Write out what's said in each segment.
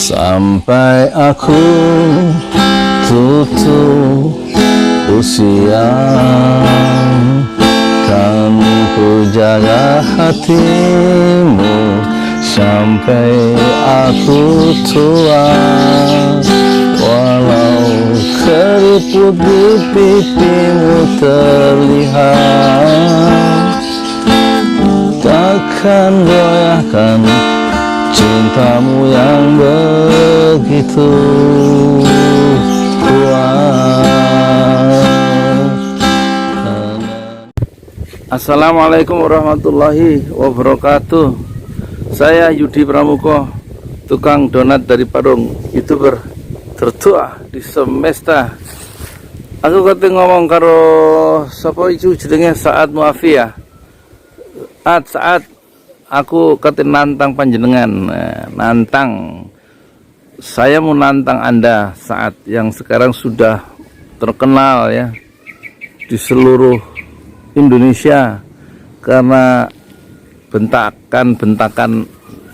Sampai aku tutup usia, kan ku jaga hatimu sampai aku tua. Walau keriput di pipimu terlihat, takkan goyahkan cintamu yang begitu kuat. Assalamualaikum warahmatullahi wabarakatuh. Saya Yudi Pramuko, tukang donat dari Parung, YouTuber tertua di semesta. Aku kate ngomong karo sapa iku jenenge Saat Muafia. Saat aku kate nantang panjenengan, nantang. Saya mau nantang Anda Saat yang sekarang sudah terkenal ya di seluruh Indonesia karena bentakan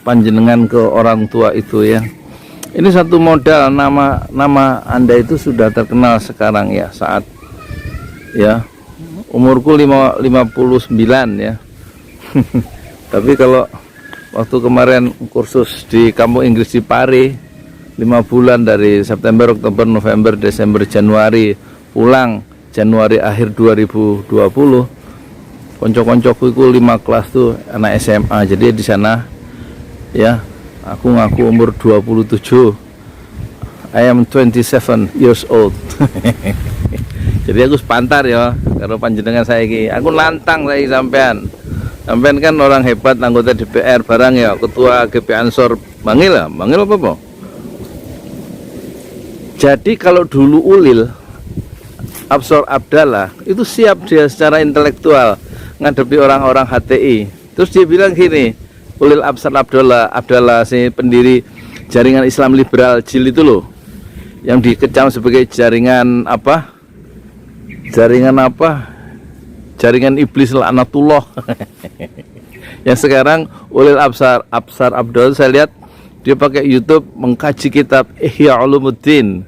panjenengan ke orang tua itu ya. Ini satu modal, nama Anda itu sudah terkenal sekarang ya Saat ya. Umurku 59 ya. Tapi kalau waktu kemarin kursus di kampung Inggris di Pari 5 bulan dari September, Oktober, November, Desember, Januari, pulang Januari akhir 2020. Konco-koncoku itu 5 kelas tuh anak SMA, jadi di sana ya aku ngaku umur 27. I am 27 years old. Jadi aku sepantar ya karo panjenengan saya iki. Aku nantang saya sampean. Sampean kan orang hebat, anggota DPR barang ya, ketua GP Ansor. Manggil apa? Jadi kalau dulu Ulil Absor Abdallah itu siap dia secara intelektual ngadepi orang-orang HTI. Terus dia bilang gini, Ulil Absor Abdallah si pendiri jaringan Islam liberal JIL itu loh, yang dikecam sebagai jaringan apa? Jaringan iblis laknatullah. Yang sekarang Ulil Absar Abdul, saya lihat dia pakai YouTube mengkaji kitab Ihya Ulumuddin.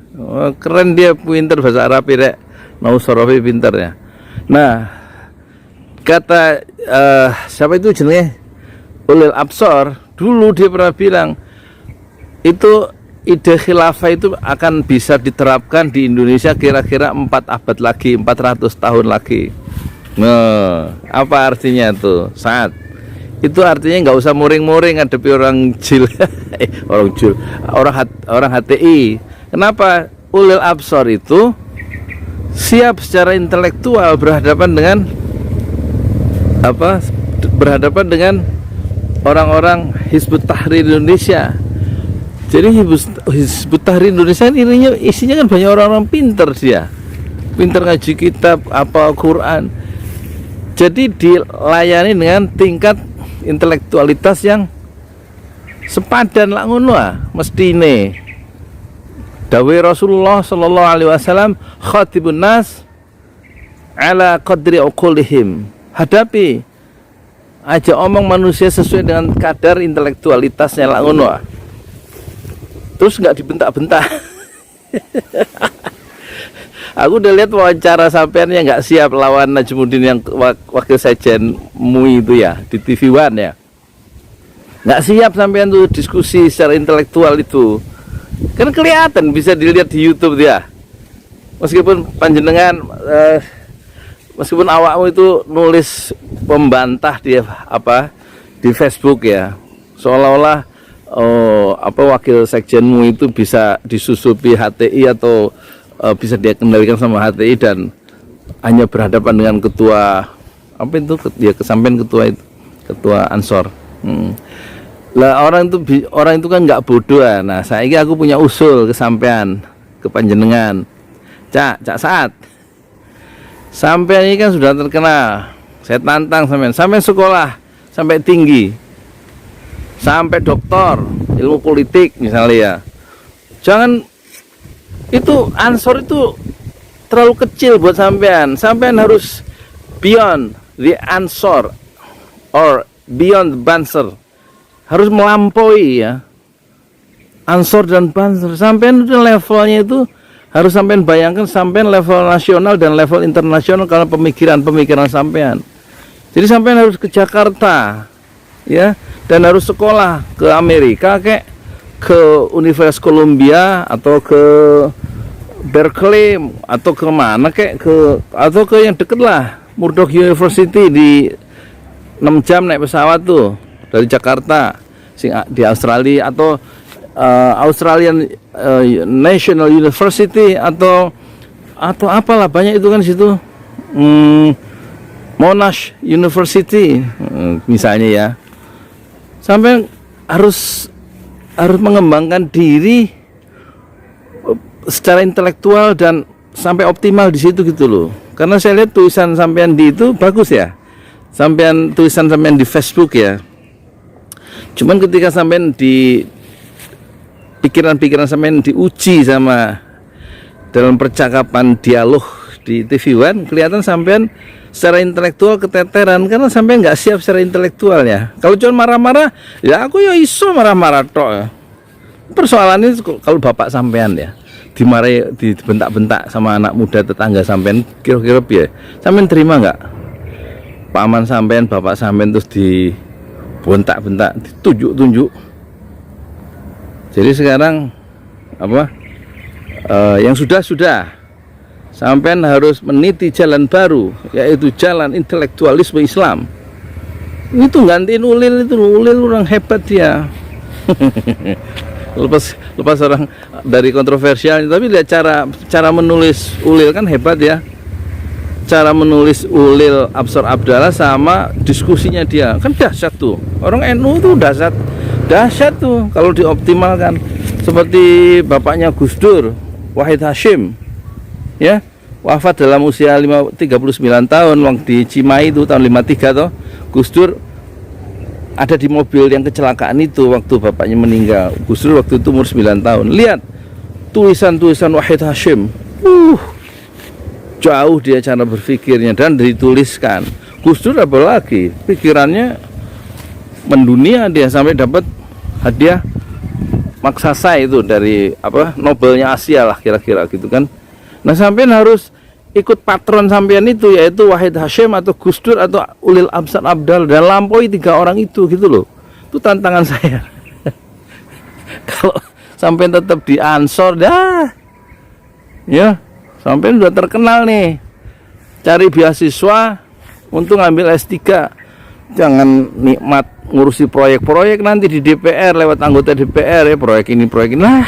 Keren, dia pinter bahasa Arab rek. Nausarafi pinter ya. Nah, kata siapa itu jenenge Ulil Absar, dulu dia pernah bilang itu ide khilafah itu akan bisa diterapkan di Indonesia kira-kira 4 abad lagi, 400 tahun lagi. Nah, apa artinya tuh Saat? Itu artinya nggak usah muring-muring ngadepi orang JIL, orang HTI. Kenapa? Ulil Absar itu siap secara intelektual berhadapan dengan orang-orang Hizbut Tahrir Indonesia. Jadi Hizbut Tahrir Indonesia ini isinya kan banyak orang-orang pinter, dia pinter ngaji kitab apa Quran. Jadi dilayani dengan tingkat intelektualitas yang sepadan lah ngono mestine. Dawai Rasulullah sallallahu alaihi wasallam, khatibun nas ala qadri uqulihim. Hadapi aja omong manusia sesuai dengan kadar intelektualitasnya lah ngono. Terus nggak dibentak-bentak. Aku udah lihat wawancara sampean yang nggak siap lawan Najmuddin yang wakil sekjen MUI itu ya di TV One ya. Nggak siap sampean tuh diskusi secara intelektual itu. Kan kelihatan, bisa dilihat di YouTube dia. Meskipun panjenengan meskipun awakmu itu nulis pembantah dia di Facebook ya, seolah-olah wakil sekjenmu itu bisa disusupi HTI atau bisa dia kendalikan sama HTI dan hanya berhadapan dengan ketua kesampaian ketua Ansor. Lah orang itu kan nggak bodoh ya. Nah, aku punya usul kesampaian ke panjenengan. Cak Saat. Sampean ini kan sudah terkenal. Saya tantang sampean sekolah sampai tinggi. Sampai doktor ilmu politik misalnya ya. Jangan, itu Ansor itu terlalu kecil buat sampean. Sampean harus beyond the Ansor or beyond the Banser. Harus melampaui ya. Ansor dan Banser. Sampean itu levelnya itu harus sampean bayangkan, sampean level nasional dan level internasional karena pemikiran sampean. Jadi sampean harus ke Jakarta, ya, dan harus sekolah ke Amerika, kayak ke Universitas Columbia atau ke Berkeley atau ke mana atau ke yang deket lah, Murdoch University di 6 jam naik pesawat tuh dari Jakarta di Australia, atau Australian National University atau apalah, banyak itu kan di situ, Monash University misalnya ya. Sampai harus mengembangkan diri secara intelektual dan sampai optimal di situ gitu loh. Karena saya lihat tulisan sampean di itu bagus ya, tulisan sampean di Facebook ya. Cuman ketika sampean di pikiran sampean diuji sama dalam percakapan dialog di TV One, kelihatan sampean secara intelektual keteteran karena sampean nggak siap secara intelektual ya. Kalau cuma marah-marah, ya aku ya iso marah-marah tok ya. Persoalannya kalau bapak sampean ya dimarahi, dibentak-bentak sama anak muda tetangga sampean, kira-kira ya sampean terima nggak? Paman sampean, bapak sampean terus dibentak-bentak, ditunjuk-tunjuk. Jadi sekarang yang sudah sampean harus meniti jalan baru, yaitu jalan intelektualisme Islam. Itu gantiin Ulil, itu Ulil orang hebat dia. lepas orang dari kontroversial, tapi lihat cara menulis Ulil kan hebat ya. Cara menulis Ulil Absor Abdallah sama diskusinya dia kan dahsyat tuh. Orang NU tuh dahsyat tuh kalau dioptimalkan. Seperti bapaknya Gus Dur, Wahid Hashim ya, wafat dalam usia 39 tahun waktu di Cimahi itu tahun 53 toh. Gus Dur ada di mobil yang kecelakaan itu waktu bapaknya meninggal. Gus Dur waktu itu umur 9 tahun. Lihat tulisan Wahid Hashim, jauh dia cara berpikirnya dan dituliskan. Gus Dur apalagi pikirannya mendunia, dia sampai dapat hadiah maksasai itu dari Nobelnya Asia lah kira-kira gitu kan. Nah sampean harus ikut patron sampean itu, yaitu Wahid Hashim atau Gus Dur atau Ulil Absar Abdal, dan lampaui 3 orang itu gitu loh. Itu tantangan saya. Kalau sampean tetap di Ansor dah ya, sampean udah terkenal nih, cari beasiswa untuk ngambil S3, jangan nikmat ngurusi proyek-proyek nanti di DPR lewat anggota DPR ya, proyek ini lah.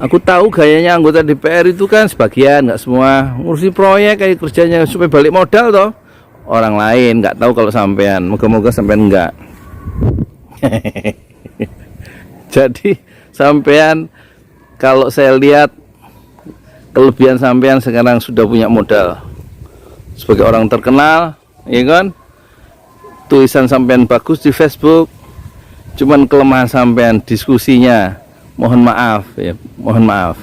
Aku tahu gayanya anggota DPR itu kan sebagian, nggak semua, ngurusi proyek kayak kerjanya supaya balik modal toh. Orang lain nggak tahu kalau sampean, moga-moga sampean enggak. Jadi sampean, kalau saya lihat kelebihan sampean sekarang sudah punya modal sebagai orang terkenal, ya kan? Tulisan sampean bagus di Facebook, cuman kelemahan sampean diskusinya. Mohon maaf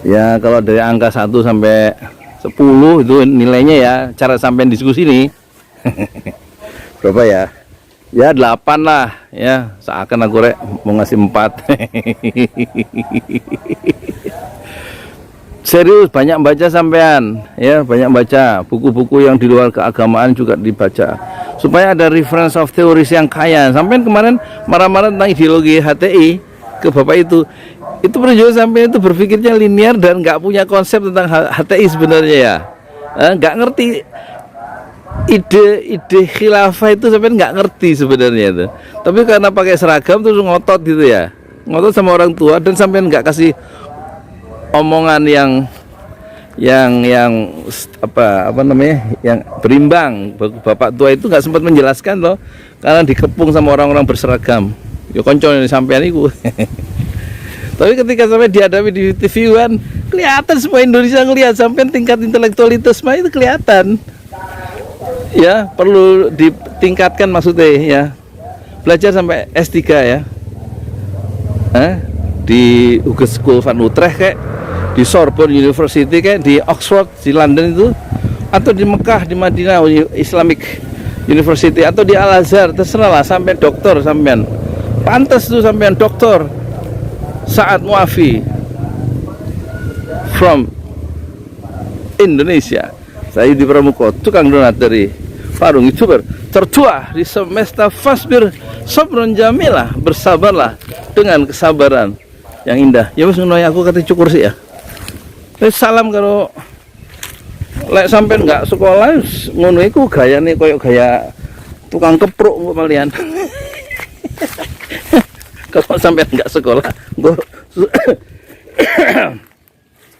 ya, kalau dari angka 1 sampai 10 itu nilainya ya, cara sampean diskusi nih. Berapa ya? Ya 8 lah ya, seakan aku mau ngasih 4. Serius, banyak baca sampean ya, banyak baca buku-buku yang di luar keagamaan juga dibaca supaya ada reference of theories yang kaya. Sampean kemarin marah-marah tentang ideologi HTI ke bapak itu menunjukkan sampai itu berpikirnya linear dan nggak punya konsep tentang HTI sebenarnya ya, nggak ngerti ide khilafah itu, sampai nggak ngerti sebenarnya itu, tapi karena pakai seragam terus ngotot gitu ya, ngotot sama orang tua, dan sampai nggak kasih omongan yang berimbang. Bapak tua itu nggak sempat menjelaskan loh, karena dikepung sama orang-orang berseragam. Ya konco ini sampean iku. Tapi ketika sampai dihadapi di TV One, kelihatan semua Indonesia ngelihat sampean tingkat intelektualitas itu kelihatan. Ya, perlu ditingkatkan maksudnya ya. Belajar sampai S3 ya. Di Hogeschool School van Utrecht kayak, di Sorbonne University kayak, di Oxford di London itu, atau di Mekah, di Madinah Islamic University, atau di Al Azhar, terserah lah, sampai doktor sampean. Pantas tuh sampean doktor Saat Muafi from Indonesia. Saya di Pramuko, tukang donat dari Parung, YouTuber tertua di semesta Fasbir Sobron Jamilah, bersabarlah dengan kesabaran yang indah. Ya wis ngono aku kata cukur sih ya. Salam kalau lek sampean nggak sekolah ngono iku gayane koyo gaya tukang kepruk kok malian. Kalau sampean nggak sekolah, gue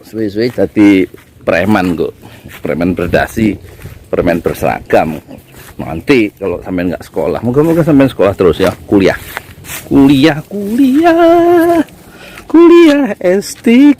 suwe-suwe jadi preman kok, preman berdasi, preman berseragam. Nanti kalau sampean nggak sekolah, moga-moga sampean sekolah terus ya, kuliah S3.